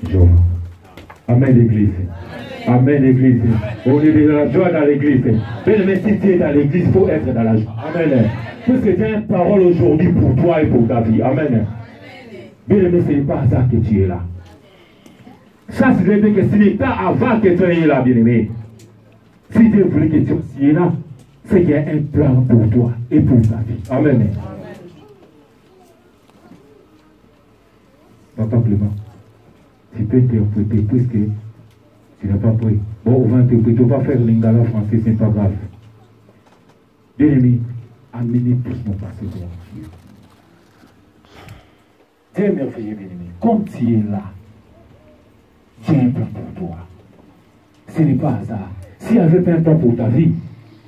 joie. Amen, l'église. Amen, l'église. On est dans la joie dans l'église. Mais si tu es dans l'église, il faut être dans la joie. Amen. Parce que tu as une parole aujourd'hui pour toi et pour ta vie. Amen. Bien aimé, ce n'est pas ça que tu es là. Ça, c'est que ce n'est pas avant que tu es là, bien aimé. Si Dieu voulait que tu es là, c'est qu'il y a un plan pour toi et pour ta vie. Amen. Papa Clément, tu peux interpréter puisque tu n'as pas pris. Bon, on va interpréter, on va faire l'ingala français, c'est pas grave. Bien aimé, amenez tous mon passé devant Dieu. Dieu est merveilleux, bien aimé. Comme tu es là, Dieu a un plan pour toi. Ce n'est pas hasard. S'il y avait pas un plan pour ta vie,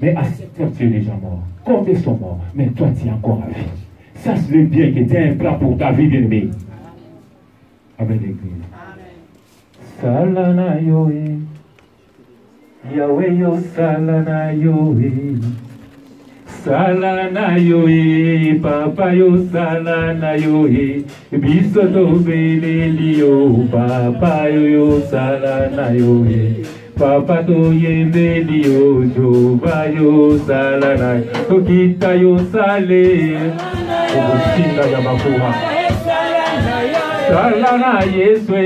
mais à cette heure, tu es déjà mort. Combien sont morts, mais toi, tu es encore à vie. Sache-le bien que Dieu a un plan pour ta vie, bien aimé. Amen, l'église. Salana yoe, Yahweh yo salana yoe, salana yoe, Papa yo salana yoe, biso to beleli yo, Papa yo salana yoe, Papa to yembeli yo, Jova yo salana, Okita yo sale, Obusinda ya bakura. Salana Yeswe,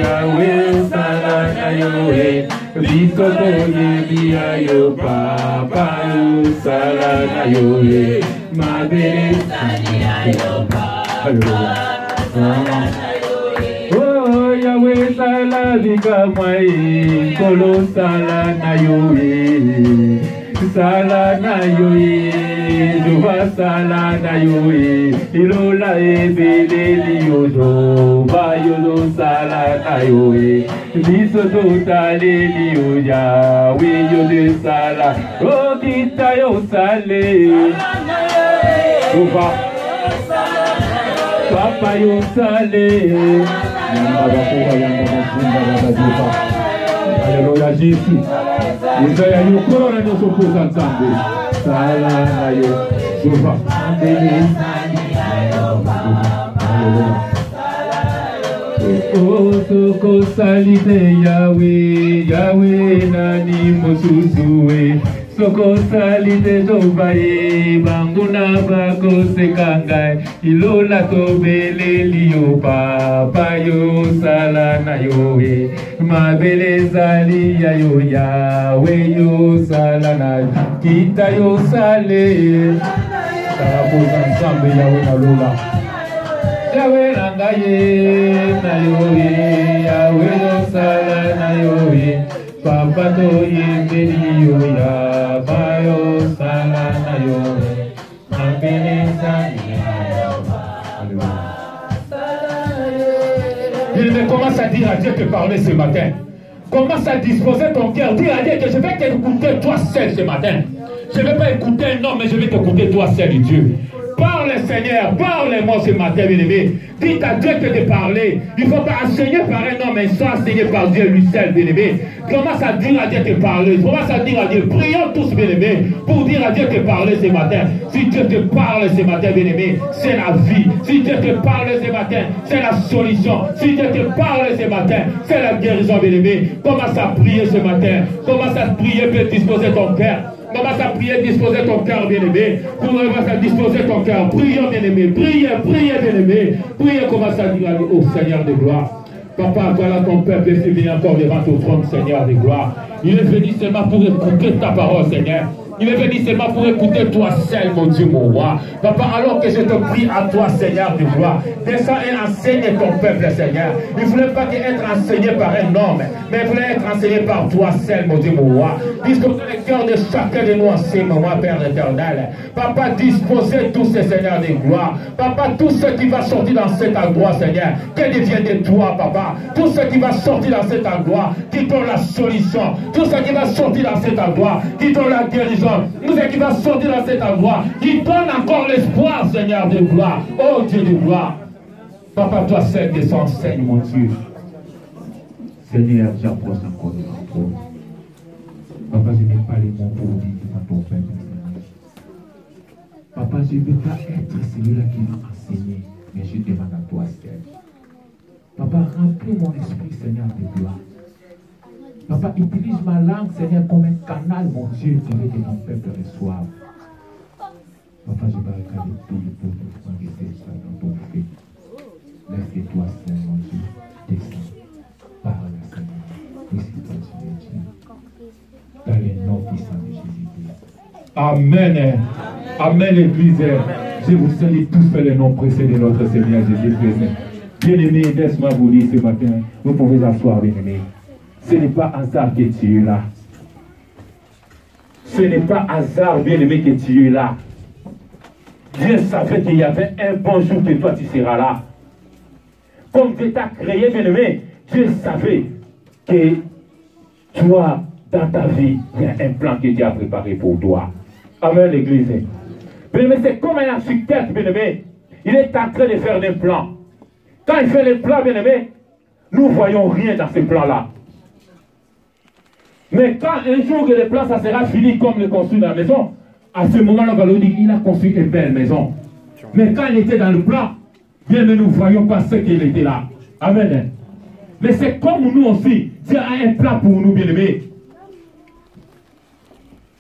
Yahweh salana yoe, Bisoto yebia yo, Papa yo salana yoe, Mabere salana yo, Papa. Oh Yahweh salana mwai, Kolo salana yoe, salana yoe, Jova salana yoe, Ilola ebeleli yo, Jova yo salana yoe, Biso totaleli yo, Yahweh yo de sala, O kita yo sale, Jova, Papa yo sale, Yamba bakura yamba bakunda yamba Jova. Alléluia Jésus. Isaya yukoro na nyoso kuza nzambe. Salana yo. Jova. Oh, soko salite Yahweh, Yahweh nani mosusuwe. Soko salite Jovaye, banguna bako sekangai. Ilola to beleli yo, Papa yo salana yo e. Mabele zali ya yo, Yahweh yo salana. Kita yo sale. Tarapoza nsambe Yahweh na lola. Yahweh nangaye na yo e, Yahweh yo salana yo e. Papa to yembeli yo, Yahweh yo salana yo e. Mabele zali ya yo. Il commence à dire à Dieu de parler ce matin. Commence à disposer ton cœur. Dis à Dieu que je vais t'écouter toi seul ce matin. Je ne vais pas écouter un homme, mais je vais t'écouter toi seul, Dieu. Parle Seigneur, parle-moi ce matin, bien-aimé. Dites à Dieu que de parler. Il ne faut pas enseigner par un homme, mais soit enseigné par Dieu lui seul, bien-aimé. Commence à dire à Dieu de parler. Commence à dire à Dieu. Prions tous, bien-aimé, pour dire à Dieu de parler ce matin. Si Dieu te parle ce matin, bien-aimé, c'est la vie. Si Dieu te parle ce matin, c'est la solution. Si Dieu te parle ce matin, c'est la guérison, bien-aimé. Commence à prier ce matin. Commence à prier pour disposer ton cœur. Commence à prier, disposer ton cœur, bien-aimé. Commence à disposer ton cœur. Prions, bien-aimé. Priez, priez, bien-aimé. Priez, commence à dire au Seigneur de gloire. Papa, voilà ton peuple est venu encore devant ton trône, Seigneur de gloire. Il est venu seulement pour écouter ta parole, Seigneur. Il est venu seulement pour écouter toi seul, mon Dieu, mon roi. Papa, alors que je te prie à toi, Seigneur de gloire, descends et enseigne ton peuple, Seigneur. Il ne voulait pas être enseigné par un homme, mais il voulait être enseigné par toi seul, mon Dieu, mon roi. Dispose le cœur de chacun de nous en ce moment, Père éternel. Papa, disposez tous ces seigneurs de gloire. Papa, tout ce qui va sortir dans cet endroit, Seigneur, qu'elle devienne de toi, Papa. Tout ce qui va sortir dans cet endroit, qui donne la solution. Tout ce qui va sortir dans cet endroit, qui donne la guérison. Tout ce qui va sortir dans cet endroit, qui donne encore l'espoir, Seigneur de gloire. Oh Dieu de gloire. Papa, toi seul descends, enseigne, mon Dieu. Seigneur, j'approche encore de ton trône. Papa, je n'ai pas les mots pour dire devant ton peuple. Papa, je ne veux pas être celui-là qui m'a enseigné, mais je demande à toi seul. remplis mon esprit, Seigneur, de gloire. Papa, utilise ma langue, Seigneur, comme un canal, mon Dieu, qui veut que mon peuple reçoive. Papa, je vais regarder tout le peuple qui est dans ton feu. Laisse que toi, Seigneur, mon Dieu, descends. Parle, Seigneur, puisque toi, tu es Dieu. Dans le nom puissant de Jésus-Christ. Amen. Amen, l'Église. Je vous salue tous dans le nom précieux de notre Seigneur Jésus-Christ. Bien-aimés, laisse-moi vous dire ce matin, vous pouvez asseoir, bien-aimés. Ce n'est pas hasard que tu es là. Ce n'est pas hasard, bien-aimé, que tu es là. Dieu savait qu'il y avait un bon jour que toi tu seras là. Comme Dieu t'a créé, bien-aimé, Dieu savait que toi, dans ta vie, il y a un plan que Dieu a préparé pour toi. Amen, l'Église. Bien-aimé, c'est comme un architecte, bien-aimé. Il est en train de faire des plans. Quand il fait les plans, bien-aimé, nous ne voyons rien dans ces plans-là. Mais quand un jour que les plans, ça sera fini comme le construit dans la maison, à ce moment-là, on va lui dire qu'il a construit une belle maison. Mais quand il était dans le plan, bien, mais nous ne voyons pas ce qu'il était là. Amen. Mais c'est comme nous aussi. Dieu a un plan pour nous, bien-aimés.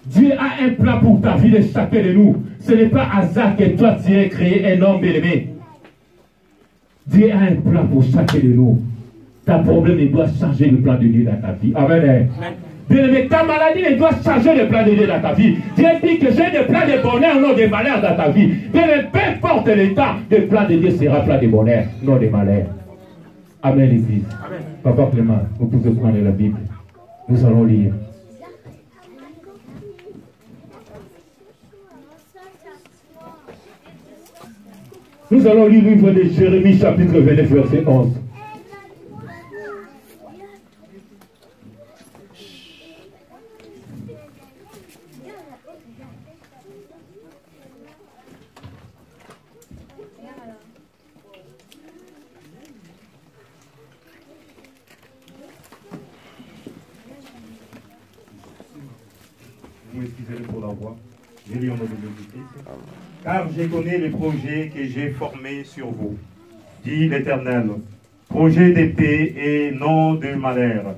Dieu a un plan pour ta vie de chacun de nous. Ce n'est pas hasard que toi, tu aies créé un homme, bien-aimé. Dieu a un plan pour chacun de nous. Ta problème, il doit changer le plan de Dieu dans ta vie. Amen. Bien-aimé, ta maladie, il doit changer le plan de Dieu dans ta vie. Dieu dit que j'ai des plans de bonheur, non de malheur dans ta vie. Bien-aimé, peu importe le temps, le plan de Dieu sera plan de bonheur, non de malheur. Amen, l'Église. Papa Clément, vous pouvez prendre la Bible. Nous allons lire. Nous allons lire le livre de Jérémie, chapitre 29, verset 11. Vous m'excuserez pour la voix. Je lis en mode de car je connais les projets que j'ai formés sur vous, dit l'Éternel, projets de paix et non de malheur,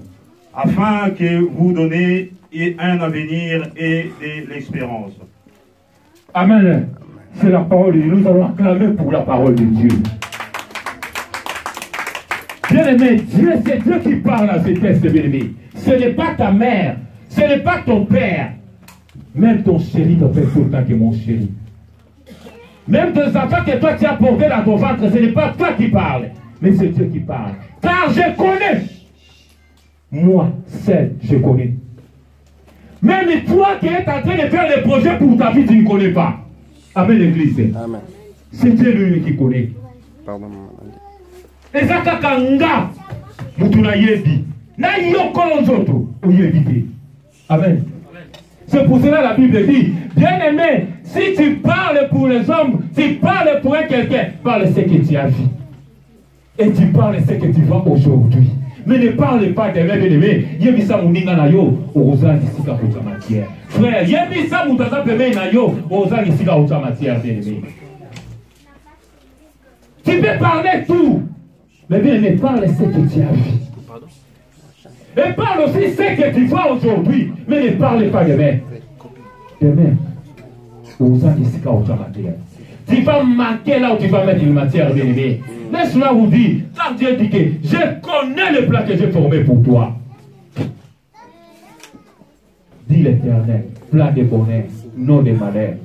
afin que vous donniez un avenir et de l'espérance. Amen. C'est la parole de Dieu. Nous allons acclamer pour la parole de Dieu. Bien-aimé, Dieu, c'est Dieu qui parle à ces textes, bien-aimé. Ce n'est pas ta mère, ce n'est pas ton père. Même ton chéri te fait autant que mon chéri. Même tes enfants que toi tu as portés dans ton ventre, ce n'est pas toi qui parles, mais c'est Dieu qui parle. Car je connais. Moi, seul, je connais. Même toi qui es en train de faire les projets pour ta vie, tu ne connais pas. Amen, l'Église. Amen. C'est Dieu lui qui connaît. Pardon. Et ça, kakanga, mutuna yebi. Na yoko nzoto, uyebi. Amen. C'est pour cela la Bible dit, bien-aimé, si tu parles pour les hommes, tu parles pour quelqu'un, parle ce que tu as vu. Et tu parles ce que tu vois aujourd'hui. Mais ne parle pas des mêmes bien-aimés. Yebisa muninga na yo, oza nisika kota matière. Frère, yebisa mutaza peme na yo, oza nisika kota matière, bien-aimé. Tu peux parler tout. Mais bien-aimé, parle ce que tu as vu. Et parle aussi ce que tu vois aujourd'hui, mais ne parle pas demain. Demain, tu vas manquer là où tu vas mettre une matière, bien-aimé. Laisse-moi vous dire, quand Dieu dit que je connais le plan que j'ai formé pour toi. Dit l'Éternel, plan de bonheur, non de malheur.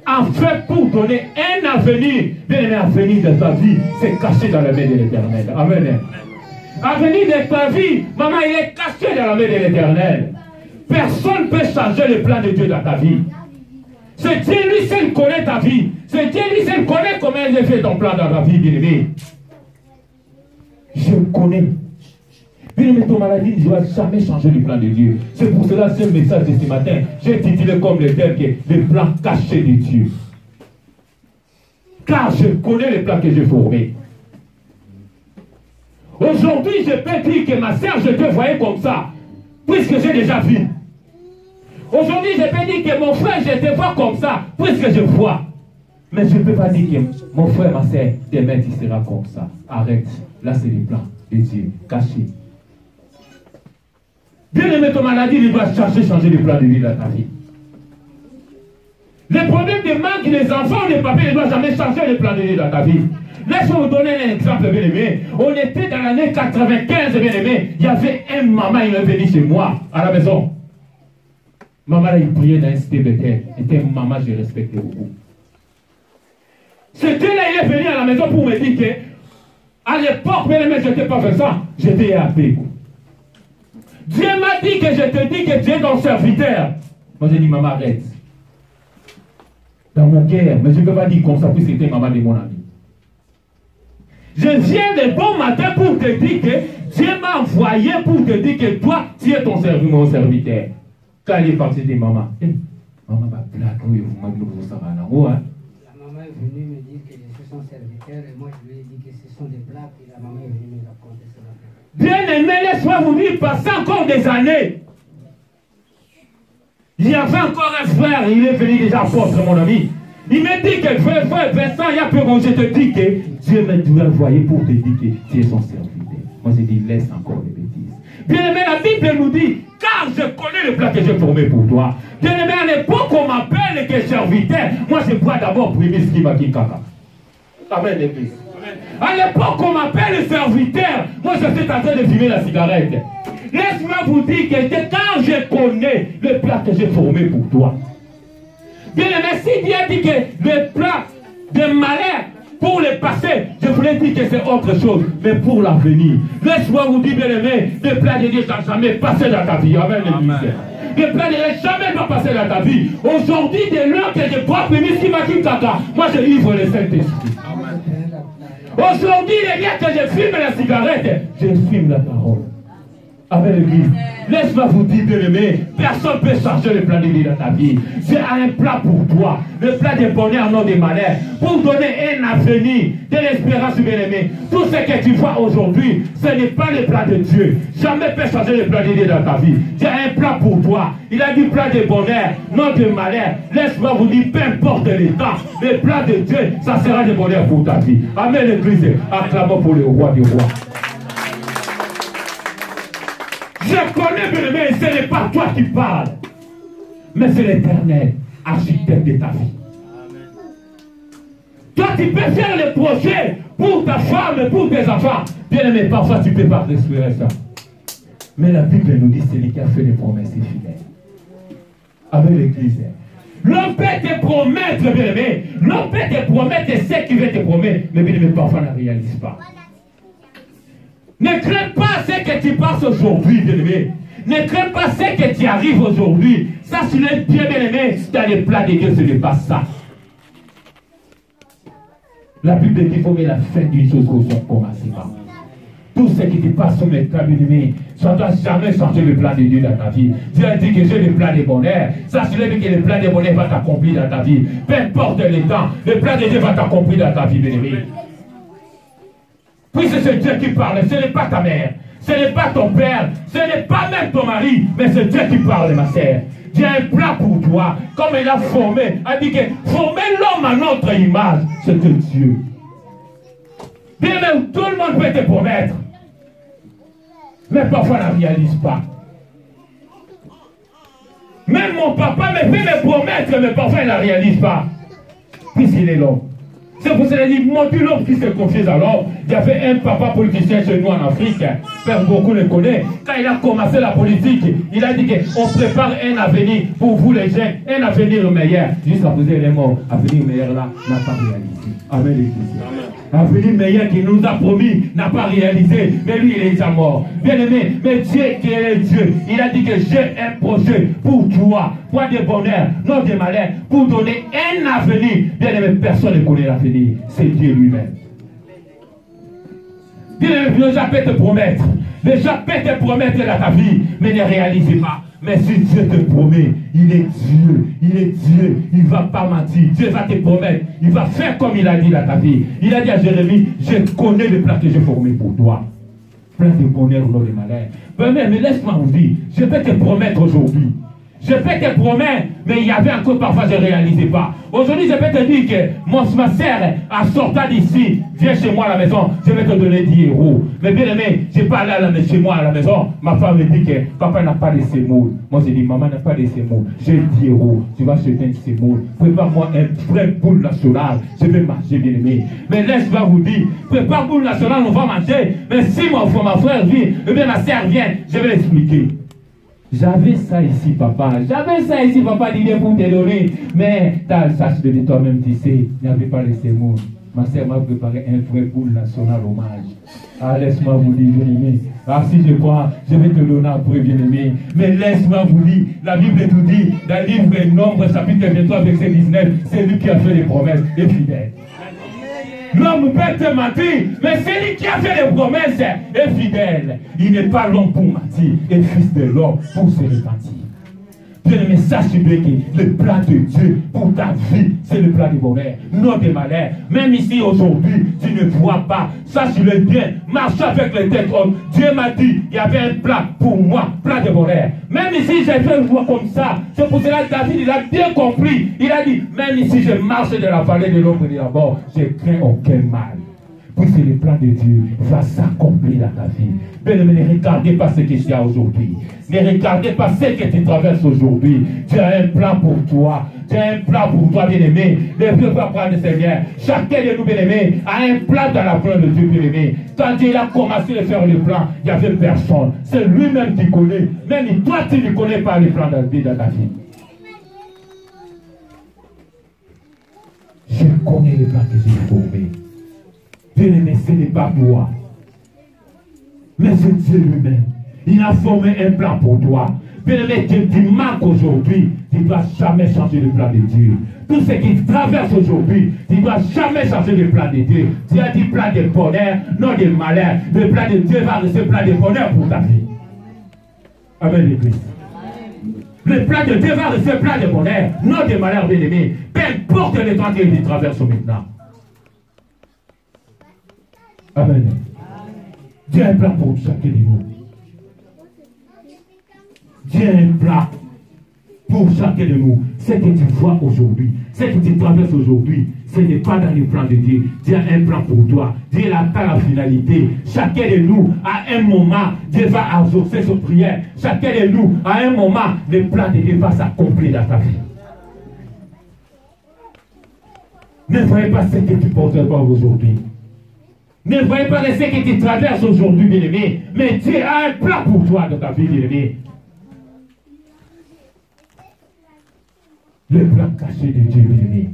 En fait, pour donner un avenir, bien-aimé, avenir de ta vie, c'est caché dans la main de l'Éternel. Amen. L'avenir de ta vie, maman, il est caché dans la main de l'Éternel. Personne ne peut changer le plan de Dieu dans ta vie. C'est Dieu lui seul qui connaît ta vie. C'est Dieu lui seul qui connaît comment il a fait ton plan dans ta vie, bien-aimé. Je connais. Bien-aimé, ton maladie ne va jamais changer le plan de Dieu. C'est pour cela que ce message de ce matin, j'ai titulé comme le thème que le plan caché de Dieu. Car je connais le plan que j'ai formé. Aujourd'hui, je peux dire que ma sœur, je te voyais comme ça, puisque j'ai déjà vu. Aujourd'hui, je peux dire que mon frère, je te vois comme ça, puisque je vois. Mais je ne peux pas dire que mon frère, ma sœur, demain, tu seras comme ça. Arrête. Là, c'est les plans de Dieu, cachés. Bien aimé, ton maladie, il doit changer les plans de vie dans ta vie. Les problèmes de manque des enfants ou des papiers ne doivent jamais changer les plans de vie dans ta vie. Laisse-moi vous donner un exemple, bien aimé. On était dans l'année 95, bien aimé. Il y avait un maman, il est venu chez moi, à la maison. Maman, là, il priait dans un CBT. C'était une maman, je respectais beaucoup. C'était là, il est venu à la maison pour me dire que, à l'époque, bien aimé, je n'étais pas fait ça. J'étais à paix. Dieu m'a dit que je te dis que tu es ton serviteur. Moi, j'ai dit, maman, arrête. Dans mon cœur, mais je ne peux pas dire comme ça, puis c'était maman de mon ami. Je viens de bon matin pour te dire que Dieu m'a envoyé pour te dire que toi, tu es ton mon serviteur. Quand il est parti, il dit, maman, maman va plaquer, vous m'avez dit, vous savez, hein? La maman est venue me dire que je suis son serviteur et moi je lui ai dit que ce sont des plaques et la maman est venue me raconter cela. Bien aimé, laisse-moi vous dire, passé encore des années. Il y avait encore un frère, il est venu déjà apôtre, mon ami. Il m'a dit que frère, Vincent, il y a peu bon, je te dis que Dieu m'a envoyé pour te dire que tu es son serviteur. Moi, j'ai dit, laisse encore les bêtises. Bien aimé, la Bible nous dit, car je connais le plat que j'ai formé pour toi. Bien aimé, à l'époque, on m'appelle que serviteur. Moi, je bois d'abord premier ce qui m'a dit caca. Amen, l'église. À l'époque, on m'appelle serviteur. Moi, je suis en train de fumer la cigarette. Laisse-moi vous dire que quand je connais le plat que j'ai formé pour toi. Bien aimé, si Dieu dit que le plat de malheur pour le passé, je voulais dire que c'est autre chose, mais pour l'avenir. Laisse-moi vous dire, bien aimé, le plat de Dieu ne va jamais passer dans ta vie. Amen, l'église. Le plat de Dieu ne jamais pas passer dans ta vie. Aujourd'hui, dès l'heure que je bois, ce qui m'a dit caca, moi je livre le Saint-Esprit. Aujourd'hui, les gars, que je fume la cigarette, je fume la parole. Amen, l'église. Laisse-moi vous dire, bien aimé, personne ne peut changer le plan de vie dans ta vie. J'ai un plat pour toi, le plat de bonheur, non de malheur, pour donner un avenir, de l'espérance, bien aimé. Tout ce que tu vois aujourd'hui, ce n'est pas le plan de Dieu. Jamais ne peut changer le plan de vie dans ta vie. J'ai un plat pour toi. Il a dit plat de bonheur, non de malheur. Laisse-moi vous dire, peu importe le temps, le plan de Dieu, ça sera de bonheur pour ta vie. Amen, l'église. Acclamons pour le roi des rois. Je connais, bien aimé, ce n'est pas toi qui parles, mais c'est l'Éternel, architecte de ta vie. Amen. Toi, tu peux faire les projets pour ta femme et pour tes enfants. Bien aimé, parfois tu ne peux pas respirer ça. Mais la Bible nous dit c'est lui qui a fait les promesses et fidèles. Avec l'Église. L'homme peut te promettre, bien aimé. L'homme peut te promettre ce qu'il veut te promettre, mais bien aimé, parfois ne réalise pas. Ne crains pas ce que tu passes aujourd'hui, bien-aimé. Ne crains pas ce que tu arrives aujourd'hui. Ça, c'est le Dieu, bien-aimé. Dans les plans de Dieu, ce n'est pas ça. La Bible dit qu'il faut mettre la fin d'une chose au son commencement. Tout ce qui te passe sur les plans, bien-aimé, ça ne doit jamais changer le plan de Dieu dans ta vie. Dieu a dit que j'ai le plan de bonheur. Ça, c'est le que le plan de bonheur va t'accomplir dans ta vie. Peu importe le temps, le plan de Dieu va t'accomplir dans ta vie, bien-aimé. Puisque c'est Dieu qui parle, ce n'est pas ta mère, ce n'est pas ton père, ce n'est pas même ton mari, mais c'est Dieu qui parle, ma sœur. Dieu a un plan pour toi, comme il a formé, a dit que former l'homme à notre image, c'est Dieu. Bien même, tout le monde peut te promettre, mais parfois on ne réalise pas. Même mon papa me fait me promettre, mais parfois il ne réalise pas, puisqu'il est l'homme. C'est pour cela qu'il dit, moi, tout l'homme qui se confie à l'homme. Il y avait un papa politicien chez nous en Afrique, beaucoup le connaissent. Quand il a commencé la politique, il a dit qu'on prépare un avenir pour vous les jeunes, un avenir meilleur. Jusqu'à vous les morts, avenir meilleur là, n'a pas réalisé. Amen, l'église. Avenir meilleur qu'il nous a promis, n'a pas réalisé, mais lui il est déjà mort. Bien aimé, mais Dieu qui est Dieu, il a dit que j'ai un projet pour toi, pas de bonheur, non de malheur, pour donner un avenir. Bien aimé, personne ne connaît l'avenir, c'est Dieu lui-même. Bien aimé, les gens peuvent te promettre, les gens peuvent te promettre dans ta vie, mais ne réalisez pas. Mais si Dieu te promet, il est Dieu, il ne va pas mentir. Dieu va te promettre, il va faire comme il a dit dans ta vie. Il a dit à Jérémie, je connais le plan que j'ai formé pour toi. Plein de bonheur ou non de malheur. Mais laisse-moi vous dire, je peux te promettre aujourd'hui. Je fais tes promesses, mais il y avait encore parfois, je ne réalisais pas. Aujourd'hui, je vais te dire que ma sœur, en sortant d'ici, viens chez moi à la maison, je vais te donner 10 euros. Mais bien aimé, je pas allé chez moi à la maison. Ma femme me dit que papa n'a pas de semoule. Moi, je dis, maman n'a pas de semoule. J'ai 10 euros. Tu vas acheter une semoule. Prépare-moi un vrai boule national. Je vais manger, bien aimé. Mais laisse-moi vous dire, prépare boule national, on va manger. Mais si ma frère vient, ou bien ma sœur vient, je vais l'expliquer. J'avais ça ici, papa. J'avais ça ici, papa, l'idée pour te donner. Mais sache de toi-même, tu sais, il n'y avait pas de semoule. Ma sœur m'a préparé un vrai boule national hommage. Ah, laisse-moi vous dire, bien-aimé. Ah, si je crois, je vais te donner après, bien-aimé. Mais laisse-moi vous dire, la Bible tout dit, dans le livre Nombre, chapitre 23, verset 19, c'est lui qui a fait les promesses, et fidèle. L'homme peut te mentir, mais c'est lui qui a fait les promesses est fidèle. Il n'est pas l'homme pour mentir, et fils de l'homme pour se repentir. Bien-aimé, sache bien que le plan de Dieu pour ta vie, c'est le plan du bonheur, non des malheurs. Même ici aujourd'hui, tu ne vois pas. Sache-le bien, marche avec les têtes hautes. Dieu m'a dit, il y avait un plan pour moi, plan de bonheur. Même ici, j'ai fait une voix comme ça. C'est pour cela que David, il a bien compris. Il a dit, même ici, je marche de la vallée de l'ombre de la mort, je crains aucun mal. Puisque le plan de Dieu va s'accomplir dans ta vie. Bien-aimé, ne regardez pas ce qu'il y a aujourd'hui. Ne regardez pas ce que tu traverses aujourd'hui. Tu as un plan pour toi. Tu as un plan pour toi, bien-aimé. Ne veux pas prendre le Seigneur. Chacun de nous, bien-aimé, a un plan dans la plan de Dieu, bien-aimé. Quand Dieu a commencé à faire le plan, il n'y avait personne. C'est lui-même qui connaît. Même toi, tu ne connais pas le plan de Dieu dans ta vie. Je connais le plan que j'ai formé. Bien-aimé, ce n'est pas moi, mais c'est Dieu lui-même. Il a formé un plan pour toi. Bien-aimé, tu manques aujourd'hui, tu ne dois jamais changer le plan de Dieu. Tout ce qui traverse aujourd'hui, tu ne dois jamais changer le plan de Dieu. Dieu a dit plan de bonheur, non de malheur. Le plan de Dieu va rester plan de bonheur pour ta vie. Amen, l'Église. Le plan de Dieu va rester plan de bonheur, non de malheur, bien-aimé. Peu importe le temps qu'il traverse maintenant. Amen. Dieu a un plan pour chacun de nous. Dieu a un plan pour chacun de nous. Ce que tu vois aujourd'hui, ce que tu traverses aujourd'hui, ce n'est pas dans le plan de Dieu. Dieu a un plan pour toi. Dieu attend la finalité. Chacun de nous, à un moment, Dieu va exaucer ses prières. Chacun de nous, à un moment, le plan de Dieu va s'accomplir dans ta vie. Ne voyez pas ce que tu portes pas aujourd'hui. Ne voyez pas ce que tu traverses aujourd'hui, bien-aimé. Mais Dieu a un plan pour toi dans ta vie, bien-aimé. Le plan caché de Dieu, bien-aimé.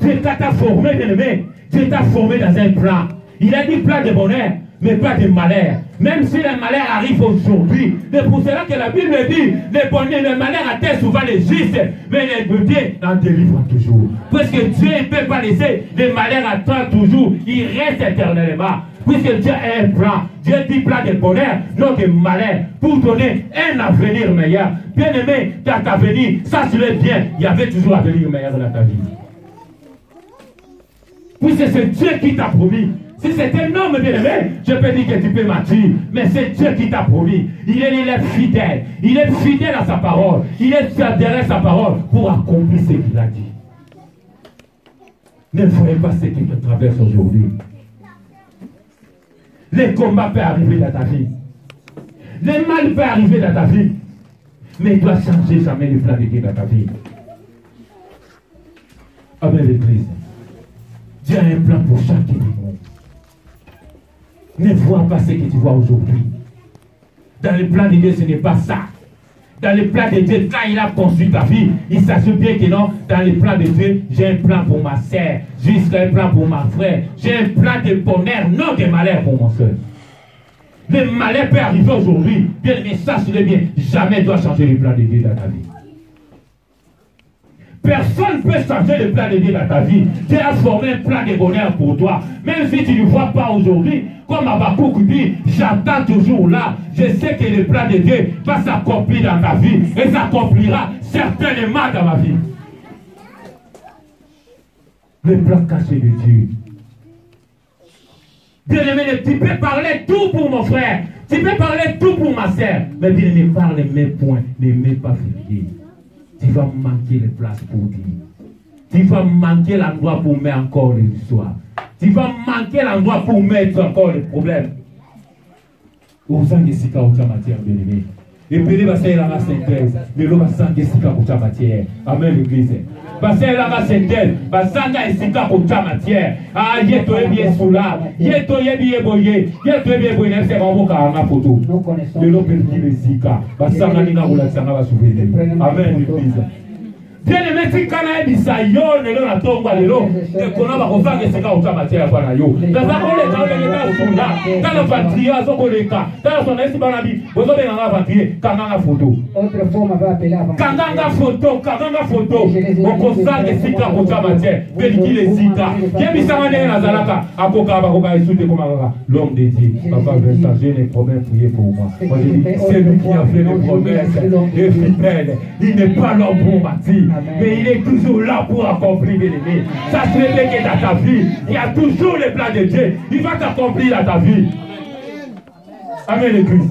Dieu t'a formé, bien-aimé. Dieu t'a formé dans un plan. Il a dit plan de bonheur, mais pas de malheur. Même si le malheur arrive aujourd'hui, c'est pour cela que la Bible dit, le bonheur, le malheur atteint souvent les justes, mais le Dieu en délivre toujours. Parce que Dieu ne peut pas laisser le malheur attendre toujours, il reste éternellement. Puisque Dieu a un plan, Dieu dit plan de bonheur, non de malheur, pour donner un avenir meilleur. Bien aimé, dans ta avenir, sache-le bien, il y avait toujours un avenir meilleur dans ta vie. Puisque c'est Dieu qui t'a promis. Si c'est un homme bien-aimé, je peux dire que tu peux mentir, mais c'est Dieu qui t'a promis. Il est fidèle. Il est fidèle à sa parole. Il est fidèle à sa parole pour accomplir ce qu'il a dit. Ne voyez pas ce qui te traverse aujourd'hui. Les combats peuvent arriver dans ta vie. Les mal peuvent arriver dans ta vie. Mais il doit changer jamais le plan de Dieu dans ta vie. Amen, l'Église. Dieu a un plan pour chacun de nous. Ne vois pas ce que tu vois aujourd'hui. Dans le plan de Dieu, ce n'est pas ça. Dans le plan de Dieu, quand il a construit ta vie, il s'assure bien que non, dans le plan de Dieu, j'ai un plan pour ma sœur, jusqu'à un plan pour ma frère, j'ai un plan de bonheur, non de malheur pour mon soeur. Le malheur peut arriver aujourd'hui, bien, mais sache-le bien, jamais doit changer le plan de Dieu dans ta vie. Personne ne peut changer le plan de Dieu dans ta vie. Dieu a formé un plan de bonheur pour toi. Même si tu ne le vois pas aujourd'hui, comme Habakkuk dit, j'attends toujours là. Je sais que le plan de Dieu va s'accomplir dans ta vie et s'accomplira certainement dans ma vie. Le plan caché de Dieu. Bien-aimé, tu peux parler tout pour mon frère. Tu peux parler tout pour ma soeur. Mais bien-aimé, parle les mêmes points. Ne mets pas férié. Tu vas manquer les places pour dire. Tu vas manquer l'endroit pour mettre encore l'histoire. Tu vas manquer l'endroit pour mettre encore les problèmes. Vous avez des matière, bien-aimé. Et puis, va faire la synthèse. Mais l'eau va s'en matière. Amen, l'église. Parce que la synthèse, va s'en matière. Ah, yeto bien soula. Yeto bien boyé. Yeto bien boyé. C'est mon beau photo. De l'eau perdu les zika. Va s'en aller dans la sang va s'ouvrir. Amen, l'église. Bien aimé, si kana ebisa yo lelo na tongo lelo te kona ba kovanga esika uta matière kwa na yo kaza kole ka leka sunda kana patria azokoleka kana sona esi bana bi bozo be nganga patrie kanga photo Autre forme va appeler avant. kanga photo okozanga esika uta matière beliki les zika yebisa ngane na zalaka akoka ba koka esute koma kaka l'homme de Dieu papa versa j'ai les problèmes prier pour moi moi je dis c'est lui qui a fait les promesses et fidèle il n'est pas l'homme pour bâtir. Mais il est toujours là pour accomplir les l'ennemi. Ça se fait que dans ta vie, il y a toujours les plans de Dieu. Il va t'accomplir dans ta vie. Amen, l'église.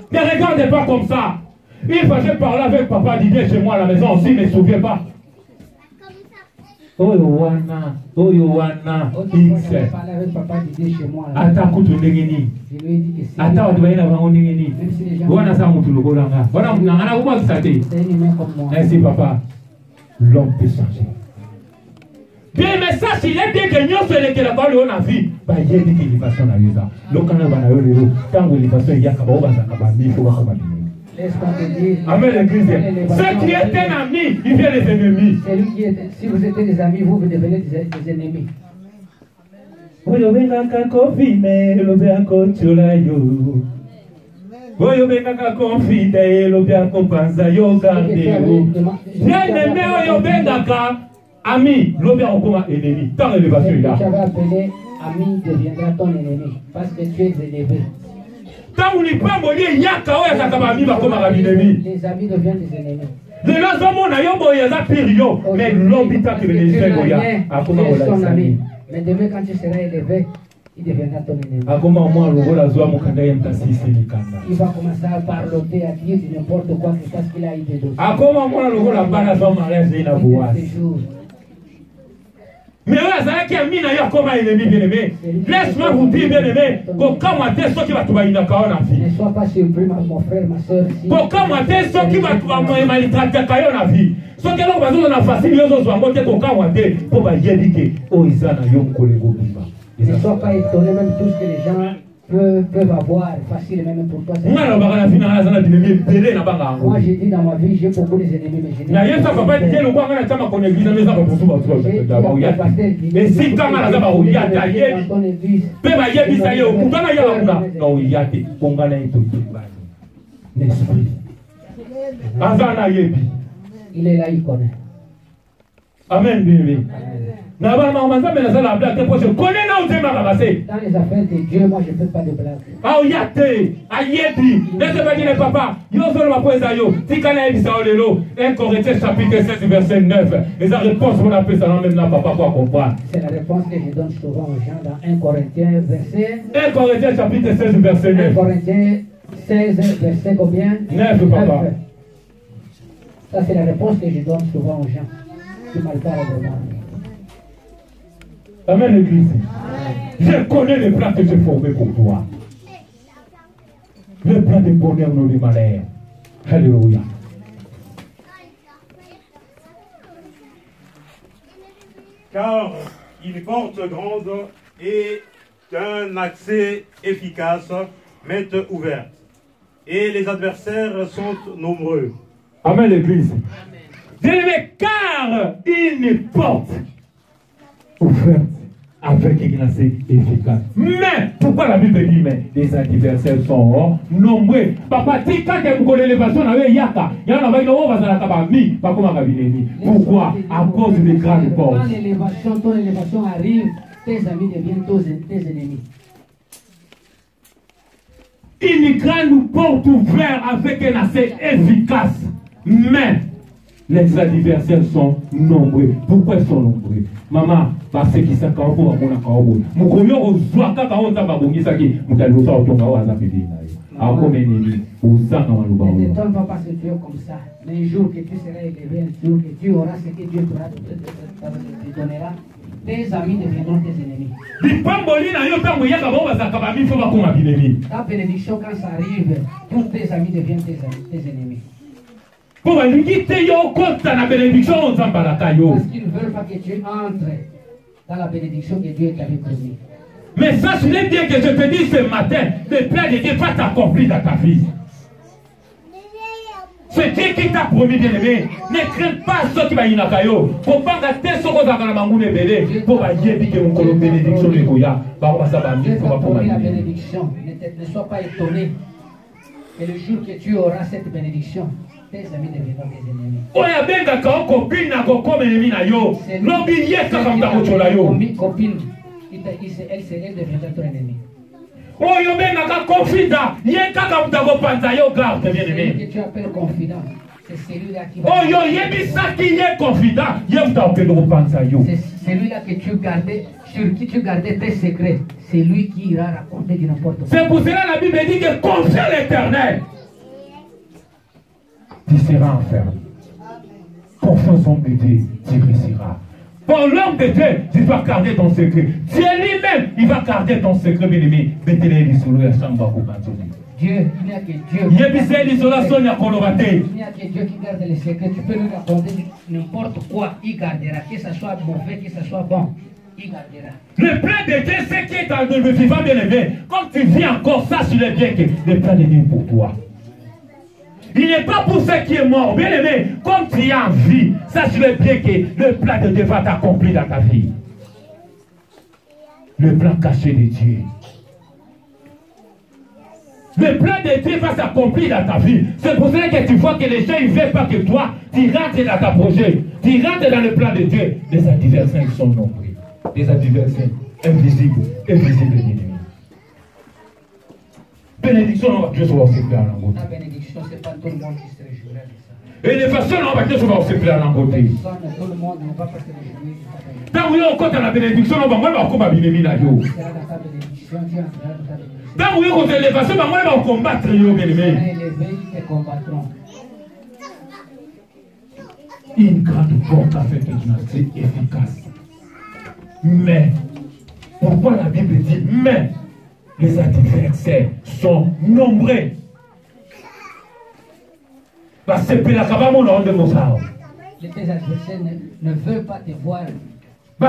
Ne regardez pas comme ça. Il fallait parler avec papa Didier chez moi à la maison aussi, ne me souviens pas. Oh Yohana, X. Ata kutundengeni. Ata watubaina vangondengeni. Wana sa mutulogolanga. Wana mnangana kuma kisate. Ainsi papa, l'homme peut changer. Bien mais ça s'il est bien que nous sommes les là-bas on a vu. Bah il y a des élévations à ça. L'okana bana yo lelo. Tant que l'élévation il y a kaba obazaka ba mi faut ba kaba. Amen l'église. Ceux qui étaient amis, ils viennent les ennemis. Si vous étiez des amis, vous devenez des ennemis. Oyo benga kofine lo bianco chulayo. Oyo benga kofine lo bianco panza yo gardeo. Bien-aimé oyo benga ami lo bianco comme ennemi. Tant l'élévation là. Tu avais appelé ami deviendra ton ennemi parce que tu es élevé. Tant on n'est pas molié yaka oya sakaba mi ba comme ennemi. Les amis deviennent des ennemis. Les hommes na yo boya za période mais l'obita que les gens boya akoma wala ami. Mais demain, quand tu seras élevé, il deviendra ton ennemi. Il va commencer à parloter, à dire n'importe quoi parce qu'il a été d'autres. Mais laisse-moi vous dire, bien aimé, ne sois pas surpris, mon frère, ma soeur. Ne sois pas étonné, même tout ce que les gens peuvent avoir facile même pour toi. Moi j'ai dit dans ma vie, j'ai beaucoup des ennemis, mais je n'ai pas. Il est là, il connaît. Amen, bien. Dans les affaires de Dieu, moi je ne fais pas de blagues. Ah, laissez papa. 1 Corinthiens chapitre 16 verset 9. Et sa réponse, on appelle ça même là, papa, pour comprendre. C'est la réponse que je donne souvent aux gens dans 1 Corinthiens verset. 1 Corinthiens chapitre 16 verset 9. 1 Corinthiens 16 verset combien? 9, papa. Ça c'est la réponse que je donne souvent aux gens qui mal parlent vraiment. Amen, l'église. Je connais les plans que j'ai formés pour toi. Le plan de bonheur, non de malheur. Alléluia. Car une porte grande et un accès efficace m'est ouverte. Et les adversaires sont nombreux. Amen, l'église. Bien-aimé, car une porte ouverte avec un accès efficace. Mais, pourquoi la Bible dit, mais les adversaires sont nombreux. Papa, si quand tu as l'élévation, il y a pourquoi? À cause des grandes portes. Quand ton élévation arrive, tes amis deviennent tes ennemis. Une grande porte ouverte avec un accès efficace. Mais, Les adversaires sont nombreux. Pourquoi ils sont nombreux? Maman, parce qu'ils sont pour mon accord. Mon commune au soir, quand on t'a pas bongi, ça qui, mon talon sort ton gawa, ça fait bien. À comme ennemi, au sang dans le bas. Ne t'étonne pas parce que tu es comme ça. Mais un jour que tu seras élevé, un jour que tu auras ce que Dieu te donnera, tes amis deviendront tes ennemis. Ta bénédiction, quand ça arrive, tous tes amis deviennent tes ennemis. Parce qu'ils ne veulent pas que tu entres dans la bénédiction que Dieu t'avait promis. Mais sache-le bien que je te dis ce matin, le plan de Dieu va t'accomplir dans ta vie. C'est Dieu qui t'a promis, bien aimé. Ne crains pas ce qui va y avoir. Pour pas gâter ce qu'on a dans la mangoune et pour pas dire que on colonne bénédiction de Goya. Dieu t'a promis la bénédiction. Ne sois pas étonné. Et le jour que tu auras cette bénédiction, tes amis deviendront tes ennemis. Oya benga ka copine na ko comme ennemi na yo. Lobi ye ka kam ta ko chola yo. Copine, elle deviendra ton ennemi. Oyo benga ka confident, ye ka kam ta ko panza yo garde bien aimé. Que tu appelles confident, c'est celui-là qui va. Oyo ye bisa ki ye confident, ye ta ko ko panza yo. C'est celui-là que tu gardais, sur qui tu gardais tes secrets. C'est lui qui ira raconter du n'importe quoi. C'est pour cela la Bible dit que confie l'Éternel. Tu seras enfermé. Confiance en Dieu, tu réussiras. Pour l'homme de Dieu, tu vas garder ton secret. Dieu lui-même, il va garder ton secret, bien aimé. Dieu, il n'y a que Dieu. Il n'y a que Dieu qui garde les secrets. Tu peux lui raconter n'importe quoi, il gardera. Que ce soit mauvais, que ce soit bon, il gardera. Le plan de Dieu, c'est qui est dans le vivant, bien aimé. Quand tu vis encore, sache-le bien que le plan de Dieu est pour toi. Il n'est pas pour ceux qui est mort. Bien aimé, comme tu es en vie, sache-le bien que le plan de Dieu va t'accomplir dans ta vie. Le plan caché de Dieu. Le plan de Dieu va s'accomplir dans ta vie. C'est pour cela que tu vois que les gens ne veulent pas que toi, tu rentres dans ta projet. Tu rentres dans le plan de Dieu. Les adversaires sont nombreux. Les adversaires invisibles, invisibles ennemis. Bénédiction, Dieu soit aussi clair en beauté. La bénédiction, ce n'est pas tout le monde qui se réjouirait de ça. Et de façon, Dieu soit aussi clair en beauté. Tout le monde ne va pas se réjouir. Tant que vous avez la bénédiction, on va voir comment vous avez la bénédiction. Tant que vous avez l'élévation, on va combattre les bien-aimés. Ils te combattront. Une grande porte avec une efficace. Mais, pourquoi la Bible dit mais? Les adversaires sont nombreux. Parce que les adversaires ne veulent pas te voir. Ils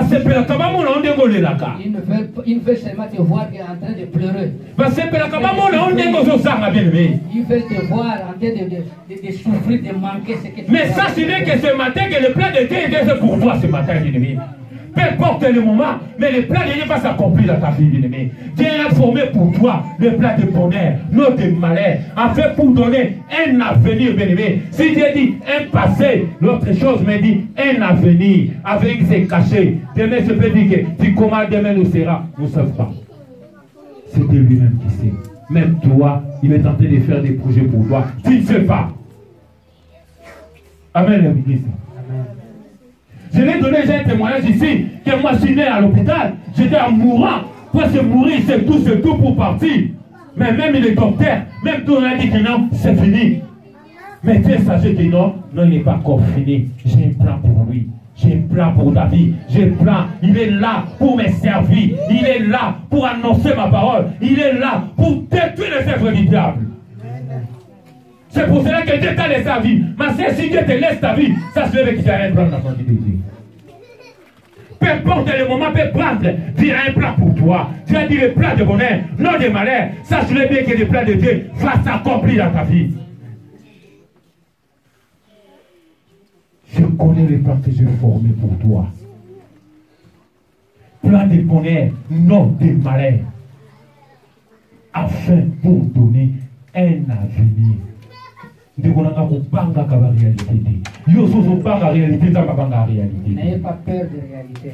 veulent seulement te voir en train de pleurer. Ils veulent te voir en train de souffrir, de manquer ce que tu as. Mais sachez que ce matin, que le plan de Dieu est pour toi ce matin, ennemi. Peu importe le moment, mais le plan de Dieu va s'accomplir dans ta vie, bien-aimé. Dieu a formé pour toi le plan de bonheur, non de malheur, afin pour donner un avenir, bien-aimé. Si Dieu dit un passé, l'autre chose me dit un avenir. Avenir c'est caché. Demain, je peux dire que tu comment demain nous sera, nous ne savons pas. C'est lui-même qui sait. Même toi, il est en train de faire des projets pour toi. Tu ne sais pas. Amen, l'église. Je l'ai donné, j'ai un témoignage ici, que moi je suis né à l'hôpital, j'étais en mourant, parce que mourir c'est tout pour partir. Mais même les docteurs, même tout le monde dit que non, c'est fini. Mais Dieu sachez que non, il n'est pas encore fini. J'ai un plan pour lui, j'ai un plan pour David, j'ai un plan, il est là pour me servir, il est là pour annoncer ma parole, il est là pour détruire les œuvres du diable. C'est pour cela que Dieu t'a laissé ta vie. Mais si Dieu te laisse ta vie, ça se fait qu'il y a un plan dans ton vie de Dieu. Peu importe le moment, peut prendre, Dieu a un plan pour toi. Dieu a dit le plan de bonheur, non de malheur. Sache-le bien que le plan de Dieu va s'accomplir dans ta vie. Je connais le plan que j'ai formé pour toi. Plan de bonheur, non de malheur. Afin pour donner un avenir. N'ayez pas peur de réalité.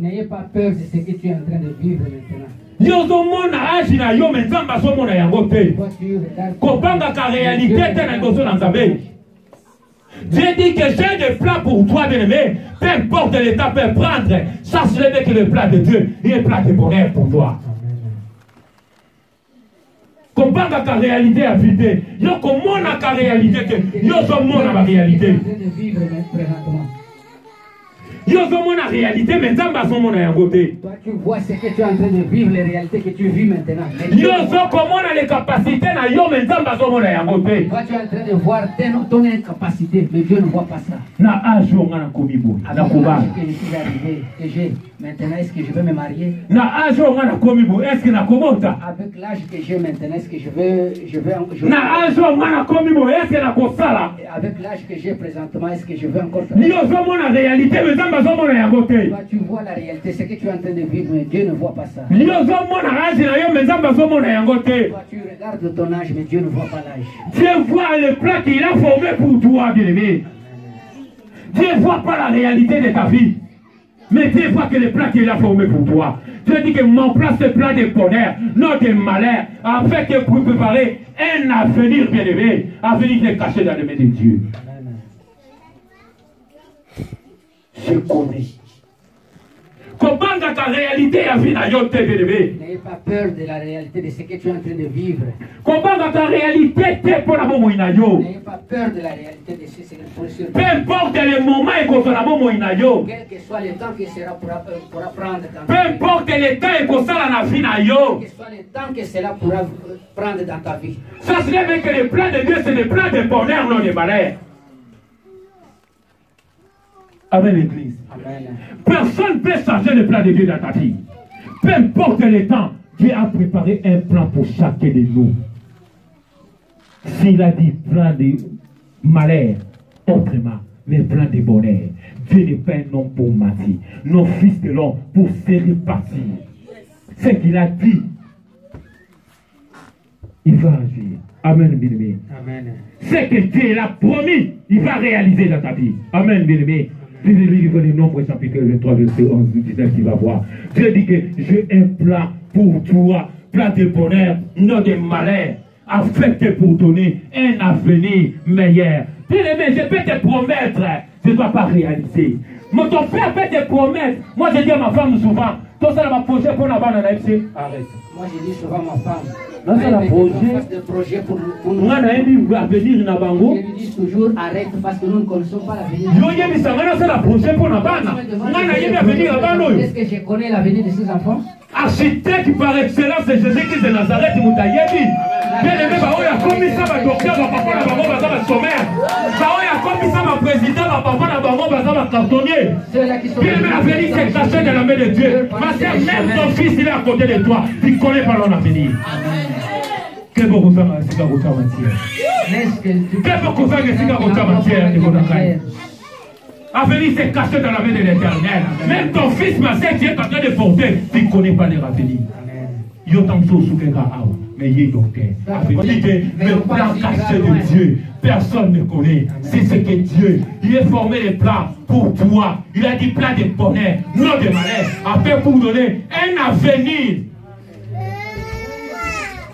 N'ayez pas peur de ce que tu es en train de vivre maintenant. yozomona agi na yo me nzambe azomona yango te kobangaka réalité te na liboso na nzambe. Dieu dit que j'ai des plans pour toi, bien-aimé. Peu importe l'état peut prendre, sache-le que le plan de Dieu est un plan de bonheur pour toi. Compare ta réalité à vide. Yo comment ta réalité que yo sommes la réalité. Yo sommes la réalité, mais nzamba sommes na yangote. Toi tu vois ce que tu es en train de vivre, les réalités que tu vis maintenant. Yo sommes comment les capacités na yo mais nzamba sommes na yangote. Toi tu es en train de voir ton incapacité, mais Dieu ne voit pas ça. Na âge on a komibo, na koba. Que je suis arrivé, que j'ai maintenant, est-ce que je vais me marier? Na âge on a komibo, est-ce que na komota? Avec l'âge que j'ai maintenant, est-ce que je vais na âge on a komibo, est-ce que na kosala? Avec l'âge que j'ai présentement, est-ce que je vais encore yo sommes la réalité mais nzamba sommes na yangote. Toi tu vois la réalité, ce que tu es en train de vivre, mais Dieu ne voit pas ça. Yo sommes na âge na yo mais nzamba sommes na yangote. Toi tu regardes ton âge, mais Dieu ne voit pas l'âge. Dieu voit le plan qu'il a formé pour toi, bien-aimé. Dieu ne voit pas la réalité de ta vie. Mais Dieu voit que le plan qu'il a formé pour toi. Dieu dit que mon plan, c'est plan de bonheur, non de malheur, afin que pour préparer un avenir, bien-aimé, un avenir qui est caché dans les mains de Dieu. Je connais. Comment ta réalité a vu la yote, bien-aimé? N'ayez pas peur de la réalité de ce que tu es en train de vivre. Comment ta réalité est pour la momo inayo? N'ayez pas peur de la réalité de ce que tu es. Peu importe le moment et qu'on la momo inayo. Quel que soit le temps qui sera pour apprendre dans ta vie. Peu importe le temps et qu'on la vie nayo. Quel que soit le temps que cela pourra prendre dans ta vie. Ça serait que le plan de Dieu, c'est le plan de bonheur, non de malheur. Amen, l'église. Personne ne peut changer le plan de Dieu dans ta vie. Peu importe le temps, Dieu a préparé un plan pour chacun de nous. S'il a dit plan de malheur, autrement, mais plan de bonheur. Dieu n'est pas un homme pour mentir, non fils de l'homme pour faire partir. Ce qu'il a dit, il va agir. Amen, bien-aimé. Ce que Dieu l'a promis, il va réaliser dans ta vie. Amen, bien-aimé. Livre les Nombres, chapitre 23, verset 11, 19, qui va voir. Dieu dit que j'ai un plan pour toi, plan de bonheur, non de malheur, afin que pour donner un avenir meilleur. Bien-aimé, je peux te promettre, je ne dois pas réaliser. Mais ton père peut te promettre. Moi, je dis à ma femme souvent, tout ça va projet pour la bande, arrête. Moi, je dis souvent à ma femme. Dans ce projet pour nous. On a un avenir dans Bango. Je lui dis toujours arrête parce que nous ne connaissons pas l'avenir. Est-ce que je connais l'avenir de ces enfants? Architecte par excellence, c'est Jésus-Christ de Nazareth, Moutayebi. Bien aimé, il a commis ça, ma docteur, ma papa, ma maman, ma sommaire. Il a commis ça, ma président, ma papa, ma maman, ma cartonnier. Bien aimé, l'avenir s'est caché dans la main de Dieu. Ma soeur, même ton fils, il est à côté de toi. Tu ne connais pas l'avenir. Que beaucoup de gens sont à l'avenir s'est caché dans la main de l'Éternel. Même ton fils, ma soeur, qui est en train de porter, tu ne connais pas leur avenir. Yo tamso soukeka awa, mais il est docteur. Le plan caché de Dieu, personne ne connaît. C'est ce que Dieu, il a formé les plans pour toi. Il a dit plan de bonheur, non de malheur, afin pour donner un avenir.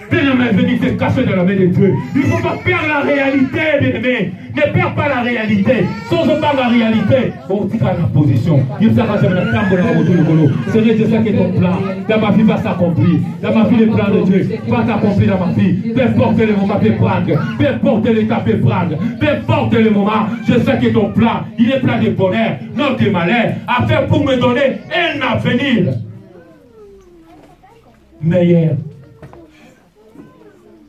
Bien-aimé, venez se cacher dans la main de Dieu. Il ne faut pas perdre la réalité, bien-aimé. Ne perds pas la réalité. Sans pas la réalité, on tira la position. Il sera jamais la femme de la route de Golo. C'est ça qui est ton plan. Dans ma vie, va s'accomplir. Dans ma vie, le plan de Dieu va s'accomplir dans ma vie. Peu importe le moment peut prendre. Peu importe l'état peut prendre. Peu importe le moment, je sais que ton plan, il est plein de bonheur, non de malheur, afin pour me donner un avenir meilleur.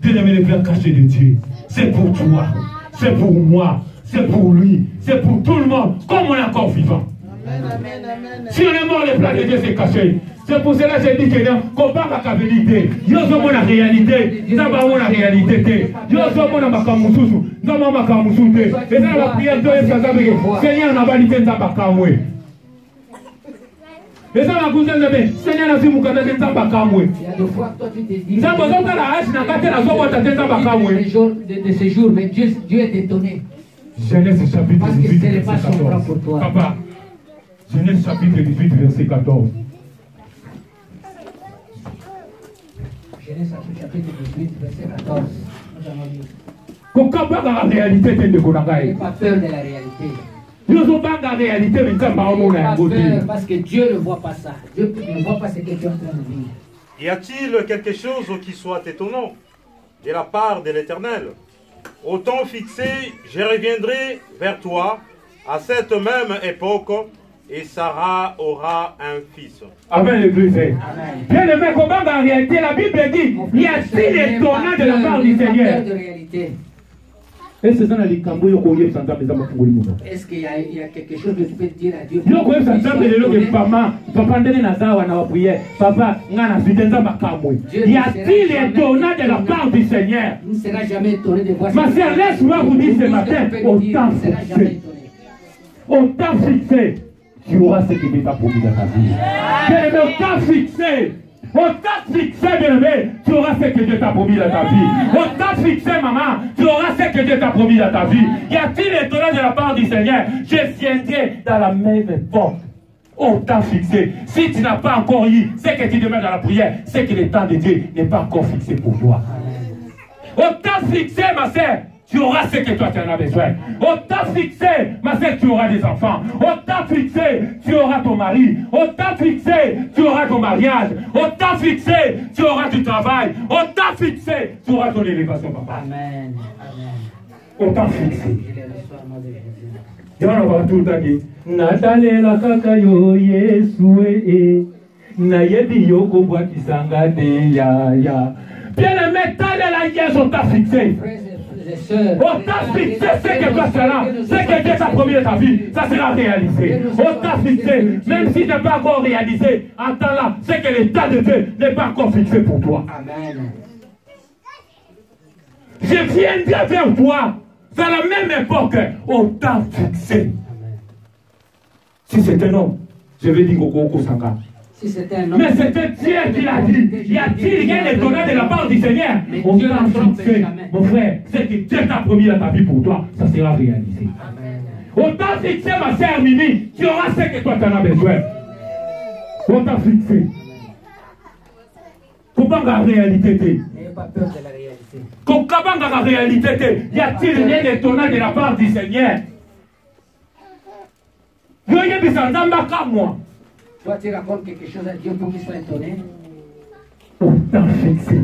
Bien-aimé, le plan caché de Dieu, c'est pour toi, c'est pour moi, c'est pour lui, c'est pour tout le monde, comme on est encore vivant. Si on est mort, le plan de Dieu s'est caché. C'est pour cela que j'ai dit que qu'on parle à la vérité. Yo sommes la réalité, nous avons la réalité. Yo sommes la makamususu, nous avons la makamususu. Et dans la prière de Dieu, Seigneur, n'a pas dit que nous avons la et ça, Seigneur, a dit que il y a des fois, toi, tu te dis de ces jours, mais Dieu est étonné. Genèse chapitre parce 18, que ce n'est pas verset son plan 14. pour toi. Papa, Genèse chapitre 18, verset 14. Genèse chapitre 18, verset 14. Nous allons lire. N'ayez pas peur de la réalité. N'ayez pas peur parce que Dieu ne voit pas ça. Dieu ne voit pas ce que tu es en train de vivre. Y a-t-il quelque chose qui soit étonnant de la part de l'Éternel? Au temps fixé, je reviendrai vers toi à cette même époque et Sarah aura un fils. Amen, l'Église. Bien aimé, comment en réalité la Bible dit, y a-t-il étonnant de la part du Seigneur? Est-ce qu'il y a quelque chose que tu peux dire à Dieu? Y a-t-il étonnant de la part du Seigneur? Il ne sera jamais étonné de voir. Ma sœur, laisse-moi vous dire ce matin, au temps fixé, tu auras ce que Dieu t'a promis dans ta vie. Bien aimé, au temps fixé, bien aimé, tu auras ce que Dieu t'a promis dans ta vie. Au temps fixé, maman, tu auras ce que Dieu t'a promis dans ta vie. Y a-t-il étonnant de la part du Seigneur? Je viendrai dans la même époque. Au temps fixé. Si tu n'as pas encore eu ce que tu demandes dans la prière, c'est que le temps de Dieu n'est pas encore fixé pour toi. Au temps fixé, ma sœur, tu auras ce que toi tu en as besoin. Au temps fixé, ma sœur, tu auras des enfants. Au temps fixé, tu auras ton mari. Au temps fixé, tu auras ton mariage. Au temps fixé, tu auras du travail. Au temps fixé, tu auras ton élévation, papa. Amen. Au temps fixé. Et on va tout le temps dire, Natalela kaka yo Yesu nayebi yo kobwa kisanga de ya. Bien aimé, la Yesu au temps fixé. Au temps fixé, c'est que toi seras, c'est que Dieu t'a promis de ta vie, ça sera réalisé. Au temps fixé, même si ce n'est pas encore réalisé, attends-là, c'est que l'état de Dieu n'est pas encore fixé pour toi. Amen. Je viendrai vers toi, dans la même époque, au temps fixé. Si c'est un homme, je vais dire Koko Sanga. Si c'est un homme. Mais c'était Dieu qui l'a dit. Y a-t-il rien d'étonnant de la part du Seigneur? Au temps fixé, mon frère, c'est que Dieu t'a promis dans ta vie pour toi, ça sera réalisé. Au temps fixé, ma sœur Mimi, tu auras ce que toi tu en as besoin. Au temps fixé. Comment la réalité t'est? N'ayez pas peur de la réalité. Comment la réalité t'est? Y a-t-il rien d'étonnant de la part du Seigneur? Toi, tu racontes quelque chose à Dieu pour qu'il soit étonné. Au temps fixé,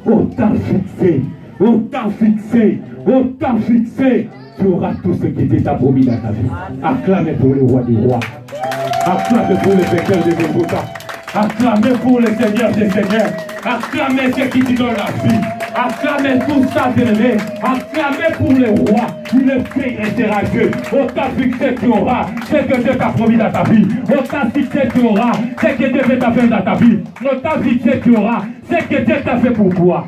au temps fixé, au temps fixé, au temps fixé, tu auras tout ce qui était promis dans ta vie. Acclamez pour le roi des rois. Acclamez pour le vainqueur des Golgotha. Acclamez pour le Seigneur des seigneurs. Acclamez ce qui te donne la vie. Acclamez tout ça, bien-aimé. Acclamez pour le roi. Il est fait restera Dieu. Au temps fixé, tu auras ce que Dieu t'a promis dans ta vie. Au temps fixé, tu auras ce que Dieu t'a fait dans ta vie. Au temps fixé, tu auras ce que Dieu t'a fait pour toi.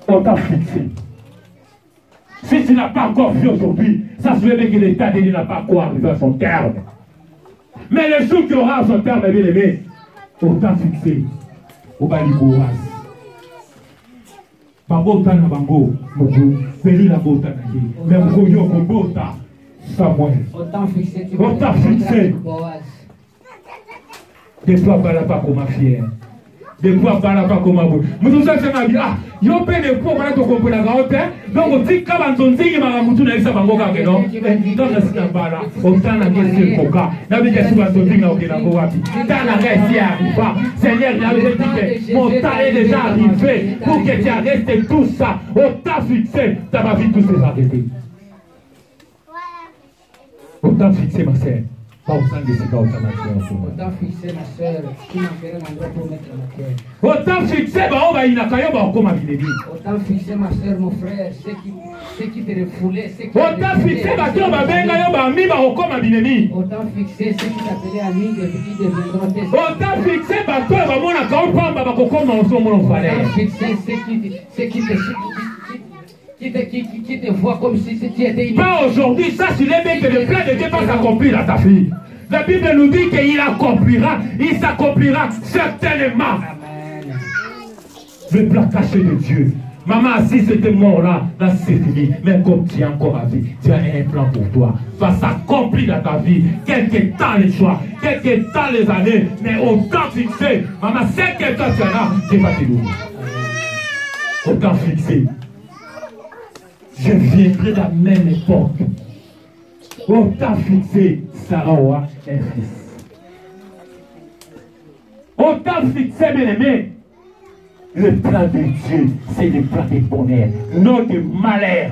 Au temps fixé. Si tu n'as pas encore vu aujourd'hui, ça se fait que l'état de Dieu n'a pas encore arrivé à son terme. Mais le jour qui aura à son terme, bien aimé, au temps fixé, au Balikouras. Babota na bango, mobu, peli la bota na ye. Mais vous voyez au bota, Samuel. Au temps fixé, tu au temps fixé. Des fois, pas comme fier. Des fois, pas comme abou. Mais tout ça, c'est ma vie. Ah, yo paye des pots, voilà, tu comprends la garotte. Donc, on dit qu'à Banzonzi, il m'a ramoutou dans sa bango, non? Dans la Sinabala, au temps n'a qu'à se coca. N'a pas qu'à se Banzonzi, n'a aucun agowapi. Dans la reste, il arrive. Seigneur, il avait dit que mon temps est déjà arrivé pour que tu arrêtes tout ça. Au temps fixé, ça va vite tous ces arrêter. Au temps fixé, ma sœur. Pas au sein de ce cas, au temps fixé, ma soeur, qui m'a fait un endroit pour mettre ma cœur. Au temps fixé, on va y aller, on va y aller. Au temps fixé, ma soeur, mon frère, ceux qui te refoulaient, ceux qui. Au temps fixé, ma soeur, ma belle, on va y au temps fixé, ceux qui t'appelaient amis, qui deviendront tes. Au temps fixé, ma soeur, on va qui te voit comme si tu étais pas aujourd'hui, ça c'est les mecs que le plan de Dieu va s'accomplir dans ta fille. La Bible nous dit qu'il accomplira, il s'accomplira certainement. Amen. Le plan caché de Dieu. Maman, si c'était mort là, là c'est fini. Mais comme tu es encore à vie, tu as un plan pour toi. Va s'accomplir dans ta vie. Quelque temps les choix, quelque temps les années, mais au temps fixé. Maman, c'est que toi tu en as, Dieu va te louer. au temps fixé. Je viendrai de la même époque. Au temps fixé, Sarah aura un fils. Au temps fixé, bien aimé, le plan de Dieu, c'est le plan de bonheur, non de malheur.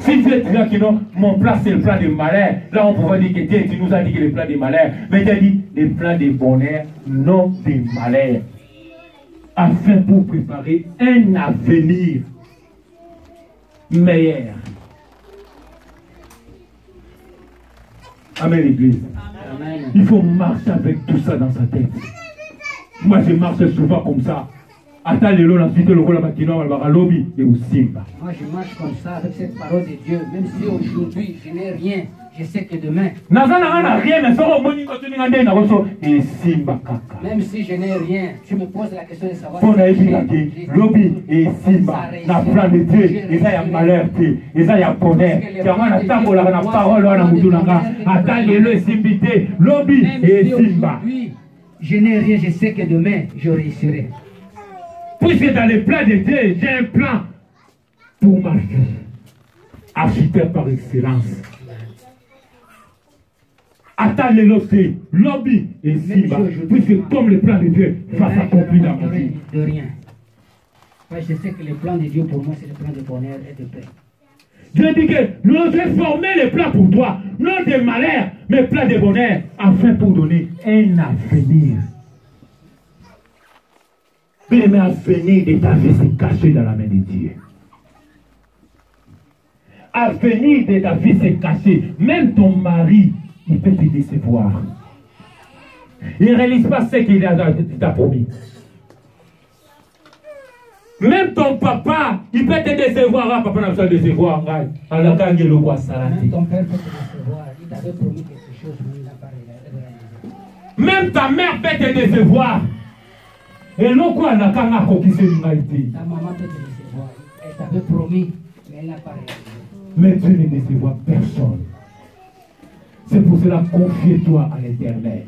Si Dieu dit que non, mon plan c'est le plan de malheur, là on pourrait dire que Dieu tu nous a dit que le plan de malheur, mais Dieu dit le plan de bonheur, non de malheur, afin pour préparer un avenir meilleur. Amen l'église. Il faut marcher avec tout ça dans sa tête. Moi je marche souvent comme ça. Attends le long, la suite, le rôle à Makino, à lobby et au Simba. Moi je marche comme ça avec cette parole de Dieu. Même si aujourd'hui je n'ai rien, je sais que demain. Même si je n'ai rien, tu me poses la question de savoir. Lobby et Simba, na plan de Dieu, et ça y a malheur, et ça y a bonheur. Car on a tant la parole, on a moudunanga. Attends le Simbité, Lobby et Simba. Je n'ai rien, je sais que demain je réussirai. Puisque dans le plan de Dieu, j'ai un plan pour ma vie. Architecte par excellence. Attends les autres, Lobby et Simba. Puisque comme le plan de Dieu va s'accomplir dans ma vie. De rien. Ouais, je sais que le plan de Dieu pour moi, c'est le plan de bonheur et de paix. Dieu dit que nous avons formé le plan pour toi, non de malheur, mais plan de bonheur, afin pour donner un avenir. Mais l'avenir de ta vie c'est caché dans la main de Dieu. L'avenir de ta vie c'est caché. Même ton mari, il peut te décevoir. Il ne réalise pas ce qu'il t'a promis. Même ton papa, il peut te décevoir. Papa n'a pas besoin de décevoir. Même ton père peut te décevoir. Il t'avait promis quelque chose, mais il n'a pas réalisé. Même ta mère peut te décevoir. Et non quoi, n'a qu'à accomplir l'humanité. Ta maman peut te décevoir. Elle t'avait promis, mais elle n'a pas réalisé. Mais Dieu ne décevoir personne. C'est pour cela, confie-toi à l'Éternel.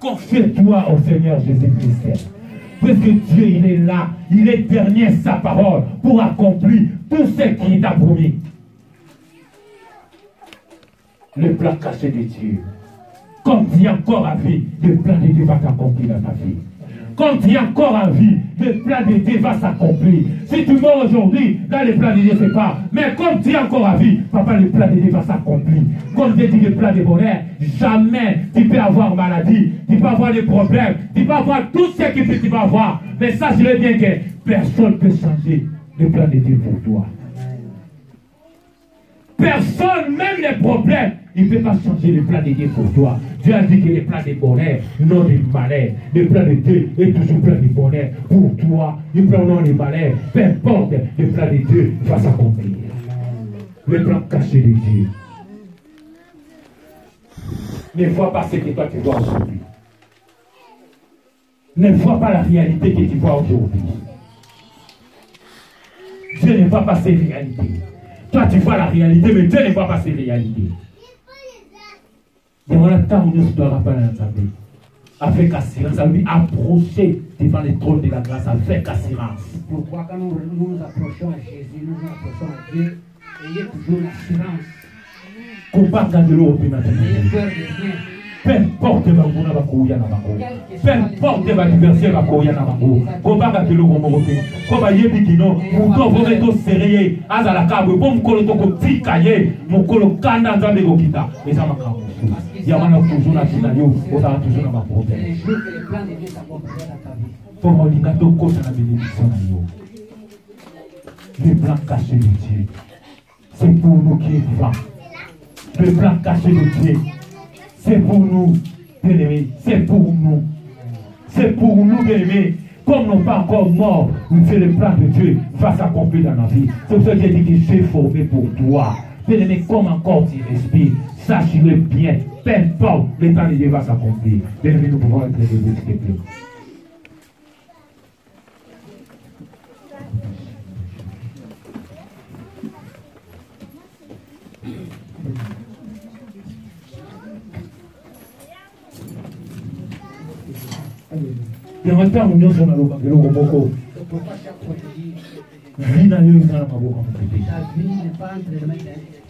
Confie-toi au Seigneur Jésus-Christ. Parce que Dieu, il est là. Il est dernier sa parole pour accomplir tout ce qu'il t'a promis. Le plan caché de Dieu. Comme tu es encore à vie, le plan de Dieu va t'accomplir dans ta vie. Quand tu es encore en vie, le plan de Dieu va s'accomplir. Si tu meurs aujourd'hui, dans le plan de Dieu, c'est pas. Mais comme tu es encore en vie, papa, le plan de Dieu va s'accomplir. Comme Dieu dit le plan de bonheur, jamais tu peux avoir maladie, tu peux avoir des problèmes, tu peux avoir tout ce que tu vas avoir. Mais sache-le bien que personne ne peut changer le plan de Dieu pour toi. Personne, même les problèmes, il ne peut pas changer le plan de Dieu pour toi. Dieu a dit que le plan de bonheur, non de malheur. Le plan de Dieu est toujours plan de bonheur pour toi. Le plan non de malheur, peu importe, le plan de Dieu va s'accomplir. Le plan caché de Dieu. Ne vois pas ce que toi tu vois aujourd'hui. Ne vois pas la réalité que tu vois aujourd'hui. Dieu ne voit pas ces réalités. Toi tu vois la réalité, mais Dieu ne voit pas ces réalités. Et voilà, tant que nous doit rappeler l'Assemblée. Avec assurance, ça veut dire approcher devant le trône de la grâce avec assurance. Pourquoi quand nous nous approchons à Jésus, nous nous approchons à Dieu, ayez toujours l'assurance. Combattre de l'eau, Ayez peur de rien. peu importe bakuna bakoya na bango, peu importe badiversaire bakoya na bango, kobaka kiloko moko te, ko bayebi kino muto voke to sereye azala kabwe bo mukolo to kotika ye mukolo kanda nzambe kokita eza makambo ya wana toujours na tina yo ozala toujours na baproblème po molinga tokosa na bénédiction na yo. Le plan caché de Dieu, c'est pour nous qui est vivant. Le plan caché de Dieu, c'est pour nous, bien-aimés, c'est pour nous. C'est pour nous, bien-aimés. Comme nous pas encore morts, c'est le plan de Dieu va s'accomplir dans notre vie. C'est pour ça que j'ai dit que j'ai formé pour toi. Bien-aimés, comme encore tu respires, sache-le bien, peu importe, le temps de Dieu va s'accomplir. Bien-aimés, nous pouvons être debout, s'il te plaît. Il y a un temps où nous sommes dans le moko. Pourquoi chaque fois je dis vie na yo ezana maboko mokete. Ta vie n'est pas entre les mains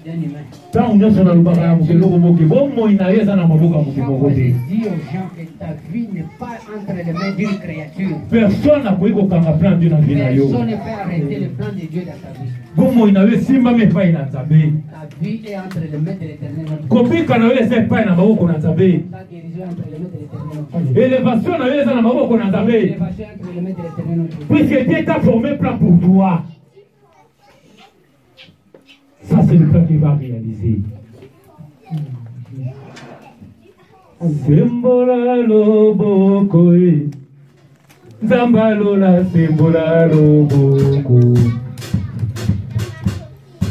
d'un humain. Tant nyonso na lobaka ya mokeloko moke bomoi na yo ezana maboko ya mokemoko te. Dis aux gens que ta vie n'est pas entre les mains d'une créature. Personne akoki kokanga plan Dieu na vie na yo. Personne ne peut arrêter le plan de Dieu dans ta vie. Bomoi na yo esimbami epai na Nzambe. Ta vie est entre les mains de l'Éternel. Kobika na yo eza epai na maboko na Nzambe. Ta guérison est entre les mains de l'Éternel. Élévation na yo eza na maboko na Nzambe. L'élévation est entre les mains de l'Éternel. Puisque Dieu t'a formé plan pour toi. Ça, c'est le plan qu'il va réaliser. Sembola loboko e Zambalola sembola loboko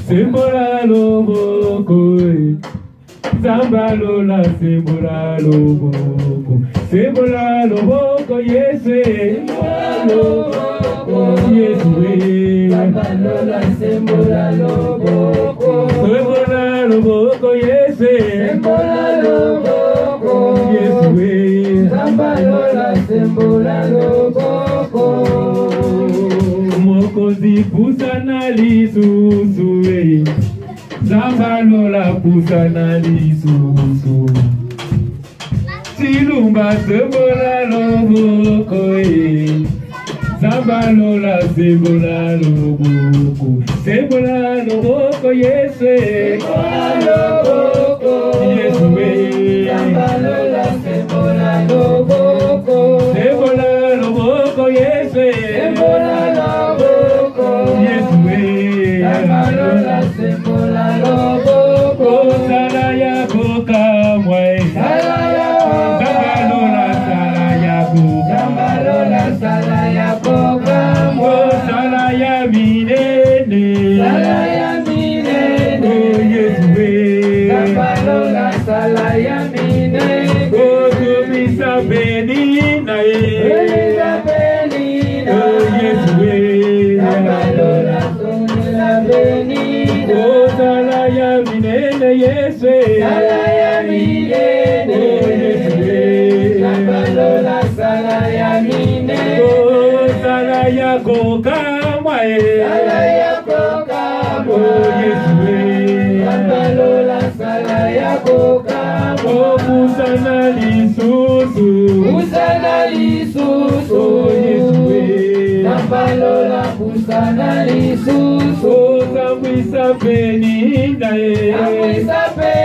Sembola loboko e Zambalola sembola loboko Sembola loboko Yesu Sembola loboko Yesu Zambalola sembola loboko Sembola loboko Yesu Sembola loboko Yesu Zambalola sembola loboko Mokozi pusana lisusu Zambalola pusana lisusu Silumba sembola loboko Zambalola sembola loboko Sembola loboko Yesu Sembola loboko Yesu Zambalola sembola loboko Sembola loboko Yesu Sembola loboko Yesu Zambalola sembola loboko Sala ya boka mwe Sala ya Zambalola sala ya boka Zambalola sala ya boka mwe Sala ya minene Sala ya minene Yesu Zambalola sala ya minene Komisa benina Komisa benina Yesu Zambalola sala benina Sala ya minene Yesu Sala ya minene Yesu Zambalola sala ya minene Sala ya kokamwa Sala ya kokamwa Yesu Zambalola sala ya kokamwa Pusana lisusu Pusana lisusu Yesu Zambalola pusana lisusu Zambwisa penina Zambwisa penina